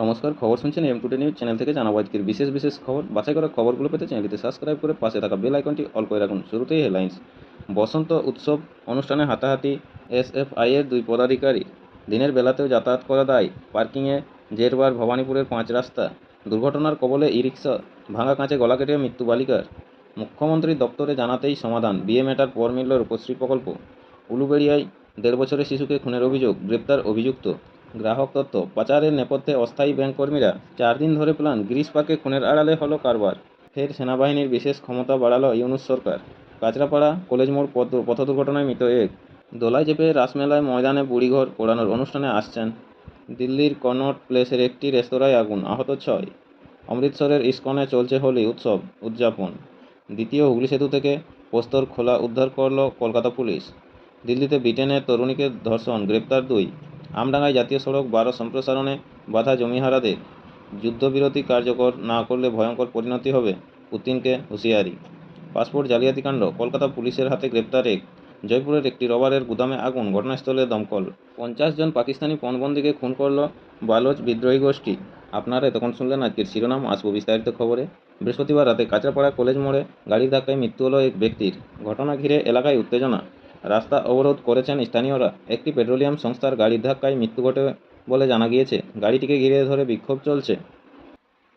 নমস্কার, খবর শুনছেন টুডে নিউজ চ্যানেল থেকে। জানাবো আজকের বিশেষ বিশেষ খবর। বাছাই করা খবরগুলো পেতে চ্যানেলটিতে সাবস্ক্রাইব করে পাশে থাকা বেল আইকনটি অল করে রাখুন। শুরুতেই হেডলাইন্স। বসন্ত উৎসব অনুষ্ঠানে হাতাহাতি এসএফআই এর দুই পদাধিকারী। দিনের বেলাতেও যাতায়াত করা দায়। পার্কিংয়ে জেরবার ভবানীপুরের 5 রাস্তা। দুর্ঘটনার কবলে ই রিক্সা। ভাঙা কাঁচে গলা কেটে মৃত্যু বালিকার। মুখ্যমন্ত্রীর দপ্তরে জানাতেই সমাধান। বিয়ে মেটার পর মিলল রূপশ্রী প্রকল্প। উলুবেড়িয়ায় 1.5 বছরের শিশুকে খুনের অভিযোগ, গ্রেপ্তার অভিযুক্ত। গ্রাহক তথ্য পাচারের নেপথ্যে অস্থায়ী ব্যাংক কর্মীরা। 4 দিন ধরে প্ল্যান, গিরিশ পার্কে খুনের আড়ালে হলো কারবার। ফের সেনাবাহিনীর বিশেষ ক্ষমতা বাড়ালো ইউনূস সরকার। কাঁচরাপাড়া কলেজ মোড় পথ দুর্ঘটনায় মৃত এক। দোলায় চেপে রাসমেলায় ময়দানে বুড়িঘর পোড়ানোর অনুষ্ঠানে আসছেন। দিল্লির কনট প্লেসের একটি রেস্তোরাঁয় আগুন, আহত 6। অমৃতসরের ইস্কনে চলছে হোলি উৎসব উদযাপন। দ্বিতীয় হুগলি সেতু থেকে প্রস্তর খোলা উদ্ধার করল কলকাতা পুলিশ। দিল্লিতে ব্রিটেনের তরুণীকে ধর্ষণ, গ্রেপ্তার 2। আমডাঙ্গায় জাতীয় সড়ক 12 সম্প্রসারণে বাধা জমিহারাদের। যুদ্ধবিরতি কার্যকর না করলে ভয়ঙ্কর পরিণতি হবে, পুতিনকে হুঁশিয়ারি। পাসপোর্ট জালিয়াতিকাণ্ড, কলকাতা পুলিশের হাতে গ্রেপ্তার এক। জয়পুরের একটি রবারের গুদামে আগুন, ঘটনাস্থলে দমকল। 50 জন পাকিস্তানি পণবন্দিকে খুন করল বালোচ বিদ্রোহী গোষ্ঠী। আপনারা এতক্ষণ শুনলেন আজকের শিরোনাম, আসবো বিস্তারিত খবরে। বৃহস্পতিবার রাতে কাঁচরাপাড়া কলেজ মোড়ে গাড়ির ধাক্কায় মৃত্যু হলো এক ব্যক্তির। ঘটনা ঘিরে এলাকায় উত্তেজনা। রাস্তা অবরোধ করেছেন স্থানীয়রা। একটি পেট্রোলিয়াম সংস্থার গাড়ির ধাক্কায় মৃত্যু ঘটে বলে জানা গিয়েছে। গাড়িটিকে ঘিরে ধরে বিক্ষোভ চলছে।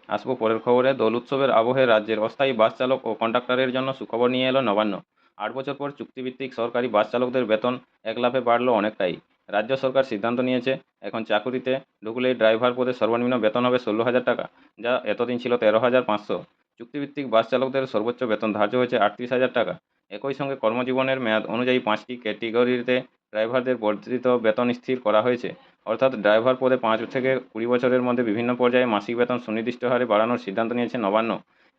আসবো পরের খবরে। দোল উৎসবের আবহে রাজ্যের অস্থায়ী বাস চালক ও কন্ডাক্টরের জন্য সুখবর নিয়ে এলো নবান্ন। 8 বছর পর চুক্তিভিত্তিক সরকারি বাস চালকদের বেতন এক লাফে বাড়ল অনেকটাই। রাজ্য সরকার সিদ্ধান্ত নিয়েছে, এখন চাকুরিতে ঢুকলেই ড্রাইভার পদে সর্বনিম্ন বেতন হবে 16,000 টাকা, যা এতদিন ছিল 13,500। চুক্তিভিত্তিক বাস চালকদের সর্বোচ্চ বেতন ধার্য হয়েছে 38,000 টাকা। একই সঙ্গে কর্মজীবনের মেয়াদ অনুযায়ী 5টি ক্যাটেগরিতে ড্রাইভারদের বর্ধিত বেতন স্থির করা হয়েছে। অর্থাৎ ড্রাইভার পদে 5 থেকে 20 বছরের মধ্যে বিভিন্ন পর্যায়ে মাসিক বেতন সুনির্দিষ্ট হারে বাড়ানোর সিদ্ধান্ত নিয়েছে নবান্ন।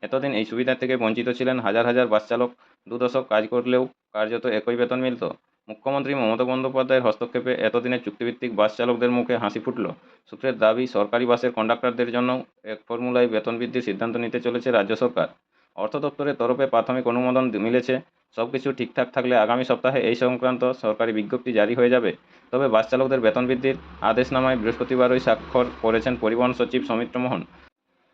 এতদিন এই সুবিধা থেকে বঞ্চিত ছিলেন হাজার হাজার বাস চালক। 2 দশক কাজ করলেও কার্যত একই বেতন মিলত। মুখ্যমন্ত্রী মমতা বন্দ্যোপাধ্যায়ের হস্তক্ষেপে এতদিনের চুক্তিভিত্তিক বাস চালকদের মুখে হাসি ফুটল। সূত্রের দাবি, সরকারি বাসের কন্ডাক্টরদের জন্য এক ফর্মুলায় বেতন বৃদ্ধির সিদ্ধান্ত নিতে চলেছে রাজ্য সরকার। অর্থ দপ্তরের তরফে প্রাথমিক অনুমোদন মিলেছে। সবকিছু ঠিকঠাক থাকলে আগামী সপ্তাহে এই সংক্রান্ত সরকারি বিজ্ঞপ্তি জারি হয়ে যাবে। তবে বাস চালকদের বেতন বৃদ্ধির আদেশনামায় বৃহস্পতিবারই স্বাক্ষর করেছেন পরিবহন সচিব সৌমিত্র মোহন।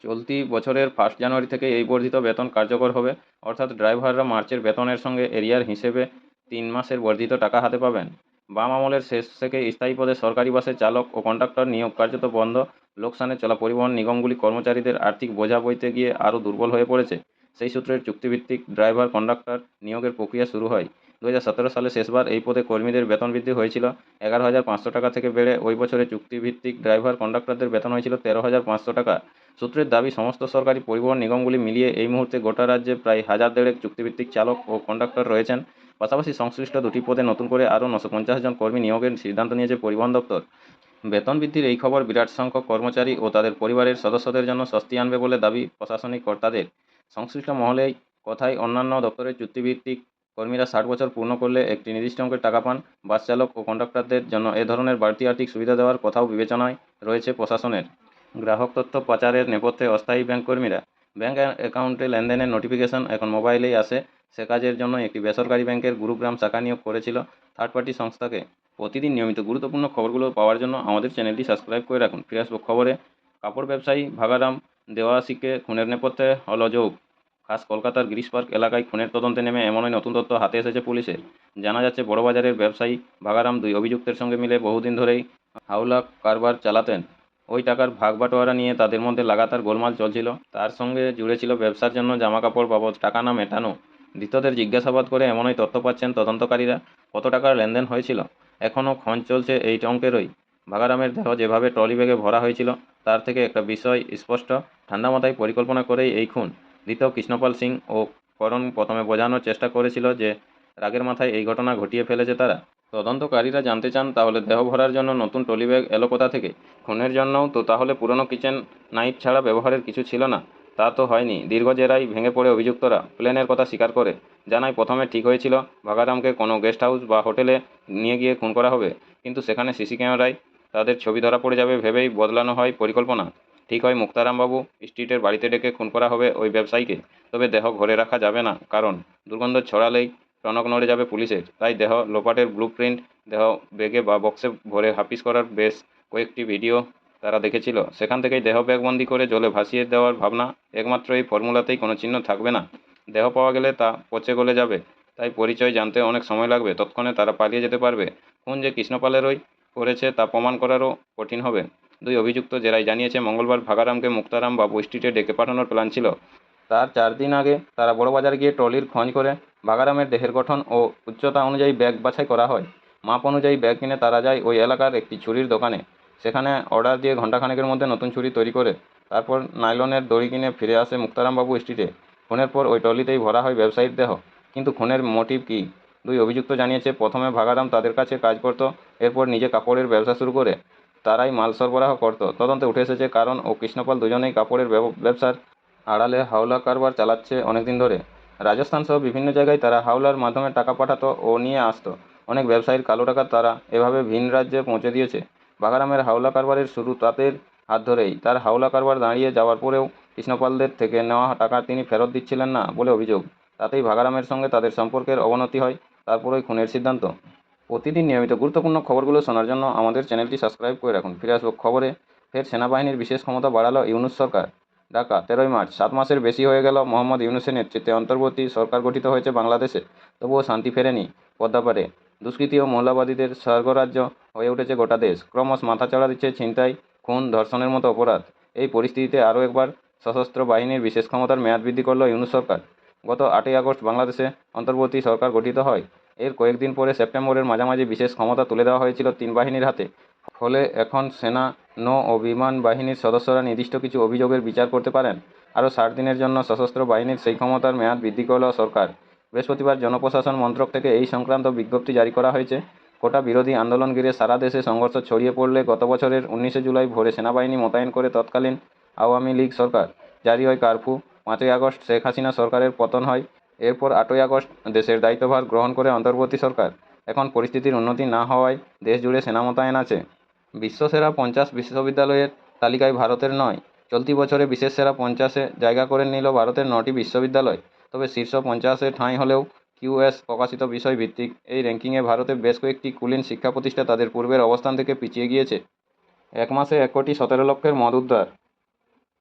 চলতি বছরের 1 জানুয়ারি থেকে এই বর্ধিত বেতন কার্যকর হবে। অর্থাৎ ড্রাইভাররা মার্চের বেতনের সঙ্গে এরিয়ার হিসেবে 3 মাসের বর্ধিত টাকা হাতে পাবেন। বাম আমলের শেষ থেকে স্থায়ী পদে সরকারি বাসে চালক ও কন্ডাক্টর নিয়োগ কার্যত বন্ধ। লোকসানে চলা পরিবহন নিগমগুলি কর্মচারীদের আর্থিক বোঝা বইতে গিয়ে আরও দুর্বল হয়ে পড়েছে। সেই সূত্রের চুক্তিভিত্তিক ড্রাইভার কন্ডাক্টর নিয়োগের প্রক্রিয়া শুরু হয়। 2017 সালে শেষবার এই পদে কর্মীদের বেতন বৃদ্ধি হয়েছিল 11,500 টাকা থেকে বেড়ে ওই বছরে চুক্তিভিত্তিক ড্রাইভার কন্ডাক্টরদের বেতন হয়েছিল 13,500 টাকা। সূত্রের দাবি, সমস্ত সরকারি পরিবহন নিগমগুলি মিলিয়ে এই মুহূর্তে গোটা রাজ্যে প্রায় 1,000 চুক্তিভিত্তিক চালক ও কন্ডাক্টর রয়েছেন। পাশাপাশি সংশ্লিষ্ট দুটি পদে নতুন করে আরও 950 জন কর্মী নিয়োগের সিদ্ধান্ত নিয়েছে পরিবহন দপ্তর। বেতন বৃদ্ধির এই খবর বিরাট সংখ্যক কর্মচারী ও তাদের পরিবারের সদস্যদের জন্য স্বস্তি আনবে বলে দাবি প্রশাসনিক কর্তাদের। সংশ্লিষ্ট মহলেই কথায়, অন্যান্য দপ্তরের চুক্তিভিত্তিক কর্মীরা 60 বছর পূর্ণ করলে একটি নির্দিষ্ট অঙ্কের টাকা পান। বাস চালক ও কন্ডাক্টরদের জন্য এ ধরনের বাড়তি আর্থিক সুবিধা দেওয়ার কথাও বিবেচনায় রয়েছে প্রশাসনের। গ্রাহক তথ্য পাচারের নেপথ্যে অস্থায়ী ব্যাংক কর্মীরা। ব্যাংক অ্যাকাউন্টে লেনদেনের নোটিফিকেশন এখন মোবাইলেই আসে। সে কাজের জন্য একটি বেসরকারি ব্যাংকের গুরুগ্রাম শাখা নিয়োগ করেছিল থার্ড পার্টি সংস্থাকে। প্রতিদিন নিয়মিত গুরুত্বপূর্ণ খবরগুলো পাওয়ার জন্য আমাদের চ্যানেলটি সাবস্ক্রাইব করে রাখুন। ফিরে আসবো খবরে। কাপড় ব্যবসায়ী ভাগারাম দেওয়াসিকে খুনের নেপথ্যে হলো যোগ। খাস কলকাতার গিরিশ পার্ক এলাকায় খুনের তদন্তে নেমে এমনই নতুন তথ্য হাতে এসেছে পুলিশের। জানা যাচ্ছে, বড়বাজারের ব্যবসায়ী ভাগারাম 2 অভিযুক্তের সঙ্গে মিলে বহুদিন ধরেই হাওলা কারবার চালাতেন। ওই টাকার ভাগ বাটোয়ারা নিয়ে তাদের মধ্যে লাগাতার গোলমাল চলছিল। তার সঙ্গে জুড়ে ছিল ব্যবসার জন্য জামাকাপড় বাবদ টাকা না মেটানো। ধৃতদের জিজ্ঞাসাবাদ করে এমনই তথ্য পাচ্ছেন তদন্তকারীরা। কত টাকার লেনদেন হয়েছিল এখনও খোঁজ চলছে এই অঙ্কেরই। ভাগারামের দেহ যেভাবে ট্রলি ব্যাগে ভরা হয়েছিল, তার থেকে একটা বিষয় স্পষ্ট, ঠান্ডা মাথায় পরিকল্পনা করেই এই খুন। ধৃত কৃষ্ণপাল সিং ও করণ প্রথমে বোঝানোর চেষ্টা করেছিল যে রাগের মাথায় এই ঘটনা ঘটিয়ে ফেলেছে তারা। তদন্তকারীরা জানতে চান, তাহলে দেহ ভরার জন্য নতুন ট্রলি ব্যাগ এলো কোথা থেকে? খুনের জন্যও তো তাহলে পুরনো কিচেন নাইফ ছাড়া ব্যবহারের কিছু ছিল না? তা তো হয়নি। দীর্ঘ জেরায় ভেঙে পড়ে অভিযুক্তরা প্ল্যানের কথা স্বীকার করে জানায়, প্রথমে ঠিক হয়েছিল ভাগারামকে কোনো গেস্ট হাউস বা হোটেলে নিয়ে গিয়ে খুন করা হবে, কিন্তু সেখানে সিসি ক্যামেরায় তাদের ছবি ধরা পড়ে যাবে ভেবেই বদলানো হয় পরিকল্পনা। ঠিক হয় মুক্তারামবাবু স্ট্রিটের বাড়িতে ডেকে খুন করা হবে ওই ব্যবসায়ীকে। তবে দেহ ঘরে রাখা যাবে না, কারণ দুর্গন্ধ ছড়ালেই টনক নড়ে যাবে পুলিশের। তাই দেহ লোপাটের ব্লুপ্রিন্ট দেহ ব্যাগে বা বক্সে ভরে হাফিস করার বেশ কয়েকটি ভিডিও তারা দেখেছিল। সেখান থেকেই দেহ ব্যাগবন্দি করে জলে ভাসিয়ে দেওয়ার ভাবনা। একমাত্র এই ফর্মুলাতেই কোনো চিহ্ন থাকবে না। দেহ পাওয়া গেলে তা পচে গলে যাবে, তাই পরিচয় জানতে অনেক সময় লাগবে। তৎক্ষণে তারা পালিয়ে যেতে পারবে। খুন যে কৃষ্ণপালেরই করেছে তা প্রমাণ করারও কঠিন হবে। দুই অভিযুক্ত জেরায় জানিয়েছে, মঙ্গলবার ভাগারামকে মুক্তারাম বাবু স্ট্রিটে ডেকে পাঠানোর প্ল্যান ছিল। তার 4 দিন আগে তারা বড়বাজার গিয়ে ট্রলির খোঁজ করে ভাগারামের দেহের গঠন ও উচ্চতা অনুযায়ী ব্যাগ বাছাই করা হয়। মাপ অনুযায়ী ব্যাগ কিনে তারা যায় ওই এলাকার একটি ছুরির দোকানে। সেখানে অর্ডার দিয়ে ঘণ্টাখানেকের মধ্যে নতুন ছুরি তৈরি করে তারপর নাইলনের দড়ি কিনে ফিরে আসে মুক্তারাম বাবু স্ট্রিটে। খুনের পর ওই ট্রলিতেই ভরা হয় ব্যবসায়ীর দেহ। কিন্তু খুনের মোটিভ কী? দুই অভিযুক্ত জানিয়েছে, প্রথমে ভাগারাম তাদের কাছে কাজ করত, এরপর নিজে কাপড়ের ব্যবসা শুরু করে তারাই মাল সরবরাহ করত। তদন্তে উঠে এসেছে, কারণ ও কৃষ্ণপাল দুজনেই কাপড়ের ব্যবসার আড়ালে হাওলা কারবার চালাচ্ছে অনেকদিন ধরে। রাজস্থান সহ বিভিন্ন জায়গায় তারা হাওলার মাধ্যমে টাকা পাঠাতো ও নিয়ে আসতো। অনেক ব্যবসায়ীর কালো টাকা তারা এভাবে ভিন রাজ্যে পৌঁছে দিয়েছে। বাগারামের হাওলা কারবারের শুরু তাদের হাত ধরেই। তার হাওলা কারবার দাঁড়িয়ে যাওয়ার পরেও কৃষ্ণপালদের থেকে নেওয়া টাকা তিনি ফেরত দিচ্ছিলেন না বলে অভিযোগ। তাতেই ভাগারামের সঙ্গে তাদের সম্পর্কের অবনতি হয়। তারপরেই খুনের সিদ্ধান্ত। প্রতিদিন নিয়মিত গুরুত্বপূর্ণ খবরগুলো শোনার জন্য আমাদের চ্যানেলটি সাবস্ক্রাইব করে রাখুন। ফিরে আসবো খবরে। ফের সেনাবাহিনীর বিশেষ ক্ষমতা বাড়ালো ইউনূস সরকার। ঢাকা, 13ই মার্চ। 7 মাসের বেশি হয়ে গেল মোহাম্মদ ইউনূসের নেতৃত্বে অন্তর্বর্তী সরকার গঠিত হয়েছে বাংলাদেশে। তবুও শান্তি ফেরেনি পদ্মাপাড়ে। দুষ্কৃতী ও মৌলবাদীদের স্বর্গরাজ্য হয়ে উঠেছে গোটা দেশ। ক্রমশ মাথাচাড়া দিচ্ছে ছিনতাই, খুন, ধর্ষণের মতো অপরাধ। এই পরিস্থিতিতে আরও একবার সশস্ত্র বাহিনীর বিশেষ ক্ষমতার মেয়াদ বৃদ্ধি করল ইউনূস সরকার। গত 8ই আগস্ট বাংলাদেশে অন্তর্বর্তী সরকার গঠিত হয়। এর কয়েকদিন পরে সেপ্টেম্বরের মাঝামাঝি বিশেষ ক্ষমতা তুলে দেওয়া হয়েছিল 3 বাহিনীর হাতে। ফলে এখন সেনা, নৌ ও বিমান বাহিনীর সদস্যরা নির্দিষ্ট কিছু অভিযোগের বিচার করতে পারেন। আরও 60 দিনের জন্য সশস্ত্র বাহিনীর সেই ক্ষমতার মেয়াদ বৃদ্ধি করল সরকার। বৃহস্পতিবার জনপ্রশাসন মন্ত্রক থেকে এই সংক্রান্ত বিজ্ঞপ্তি জারি করা হয়েছে। কোটা বিরোধী আন্দোলন ঘিরে সারা দেশে সংঘর্ষ ছড়িয়ে পড়লে গত বছরের 19শে জুলাই ভোরে সেনাবাহিনী মোতায়েন করে তৎকালীন আওয়ামী লীগ সরকার। জারি হয় কারফিউ। 5ই আগস্ট শেখ হাসিনা সরকারের পতন হয়। এরপর 8ই আগস্ট দেশের দায়িত্বভার গ্রহণ করে অন্তর্বর্তী সরকার। এখন পরিস্থিতির উন্নতি না হওয়ায় দেশ জুড়ে সেনা মোতায়েন আছে। বিশ্বসেরা 50 বিশ্ববিদ্যালয়ের তালিকায় ভারতের নয়। চলতি বছরে বিশেষ সেরা 50-এ জায়গা করে নিল ভারতের 9টি বিশ্ববিদ্যালয়। তবে শীর্ষ 50-এ ঠাঁই হলেও কিউএস প্রকাশিত বিষয় ভিত্তিক এই র্যাঙ্কিংয়ে ভারতের বেশ কয়েকটি কুলীন শিক্ষা প্রতিষ্ঠান তাদের পূর্বের অবস্থান থেকে পিছিয়ে গিয়েছে। 1 মাসে 1,17,00,000 মদ উদ্ধার।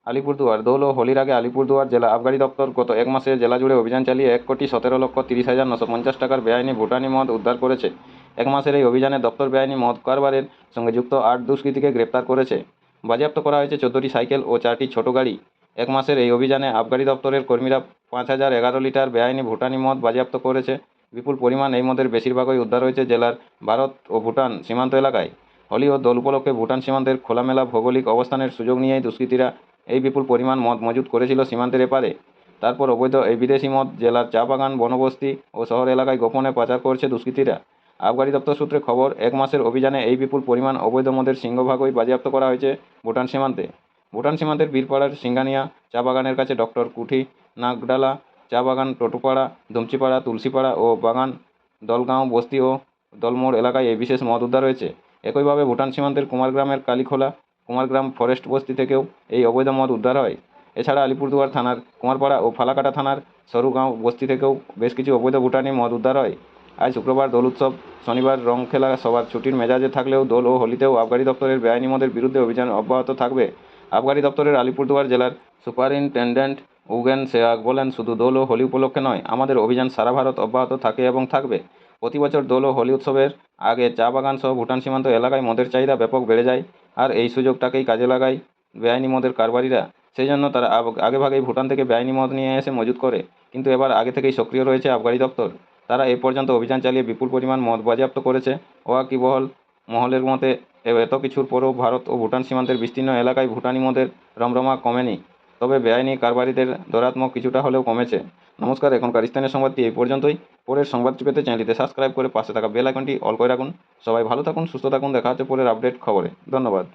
আলিপুরদুয়ার। দোল ও হোলির আগে আলিপুরদুয়ার জেলা আবগারি দপ্তর গত 1 মাসে জেলা জুড়ে অভিযান চালিয়ে 1,17,30,950 টাকার বেআইনি ভুটানি মদ উদ্ধার করেছে। 1 মাসের এই অভিযানে দপ্তর বেআইনি মদ কারবারের সঙ্গে যুক্ত 8 দুষ্কৃতীকে গ্রেপ্তার করেছে। বাজেয়াপ্ত করা হয়েছে 14টি সাইকেল ও 4টি ছোট গাড়ি। 1 মাসের এই অভিযানে আবগারি দপ্তরের কর্মীরা 5,011 লিটার বেআইনি ভুটানি মদ বাজেয়াপ্ত করেছে। বিপুল পরিমাণ এই মদের বেশিরভাগই উদ্ধার হয়েছে জেলার ভারত ও ভুটান সীমান্ত এলাকায়। হোলি ও দোল উপলক্ষে ভুটান সীমান্তের খোলামেলা ভৌগোলিক অবস্থানের সুযোগ নিয়েই দুষ্কৃতীরা এই বিপুল পরিমাণ মদ মজুত করেছিল সীমান্তের এপারে। তারপর অবৈধ এই বিদেশি মদ জেলার চা বাগান, বনবস্তি ও শহর এলাকায় গোপনে পাচার করছে দুষ্কৃতীরা। আবগারি দপ্তর সূত্রে খবর, 1 মাসের অভিযানে এই বিপুল পরিমাণ অবৈধ মদের সিংহভাগই বাজেয়াপ্ত করা হয়েছে ভুটান সীমান্তে। ভুটান সীমান্তের বীরপাড়ার সিঙ্গানিয়া চা বাগানের কাছে ডক্টর কুঠি, নাগডালা চা বাগান, টটুপাড়া, ধুমচিপাড়া, তুলসীপাড়া ও বাগান, দলগাঁও বস্তি ও দলমোড় এলাকায় এই বিশেষ মদ উদ্ধার হয়েছে। একইভাবে ভুটান সীমান্তের কুমারগ্রামের কালীখোলা, কুমারগ্রাম ফরেস্ট বস্তি থেকেও এই অবৈধ মদ উদ্ধার হয়। এছাড়া আলিপুরদুয়ার থানার কুমারপাড়া ও ফালাকাটা থানার সরুগাঁও বস্তি থেকেও বেশ কিছু অবৈধ ভুটানি মদ উদ্ধার হয়। আজ শুক্রবার দোল উৎসব, শনিবার রং খেলা সবার ছুটির মেজাজে থাকলেও দোল ও হোলিতেও আবগারি দপ্তরের বেআইনি মদের বিরুদ্ধে অভিযান অব্যাহত থাকবে। আবগারি দপ্তরের আলিপুরদুয়ার জেলার সুপারিনটেন্ডেন্ট উগেন সেয়াগ বলেন, শুধু দোল ও হোলি উপলক্ষে নয়, আমাদের অভিযান সারা ভারত অব্যাহত থাকে এবং থাকবে। প্রতি বছর দোল ও হোলি উৎসবের আগে চা বাগান সহ ভুটান সীমান্ত এলাকায় মদের চাহিদা ব্যাপক বেড়ে যায়। আর এই সুযোগটাকেই কাজে লাগায় বেআইনি মদের কারবারিরা। সেই জন্য তারা আগেভাগেই ভুটান থেকে বেআইনি মদ নিয়ে এসে মজুত করে। কিন্তু এবার আগে থেকেই সক্রিয় রয়েছে আবগারি দপ্তর। তারা এ পর্যন্ত অভিযান চালিয়ে বিপুল পরিমাণ মদ বাজেয়াপ্ত করেছে। ওয়াকিবহল মহলের মতে, এত কিছুর পরেও ভারত ও ভুটান সীমান্তের বিস্তীর্ণ এলাকায় ভুটানি মদের রমরমা কমেনি। তবে বেআইনি কারবারিদের দৌরাত্ম্য কিছুটা হলেও কমেছে। নমস্কার, এখনকার স্থানীয় সংবাদটি এই পর্যন্তই। পরের সংবাদটি পেতে চ্যানেলটিতে সাবস্ক্রাইব করে পাশে থাকা বেল আইকনটি অল করে রাখুন। সবাই ভালো থাকুন, সুস্থ থাকুন। দেখা হচ্ছে পরের আপডেট খবরে। ধন্যবাদ।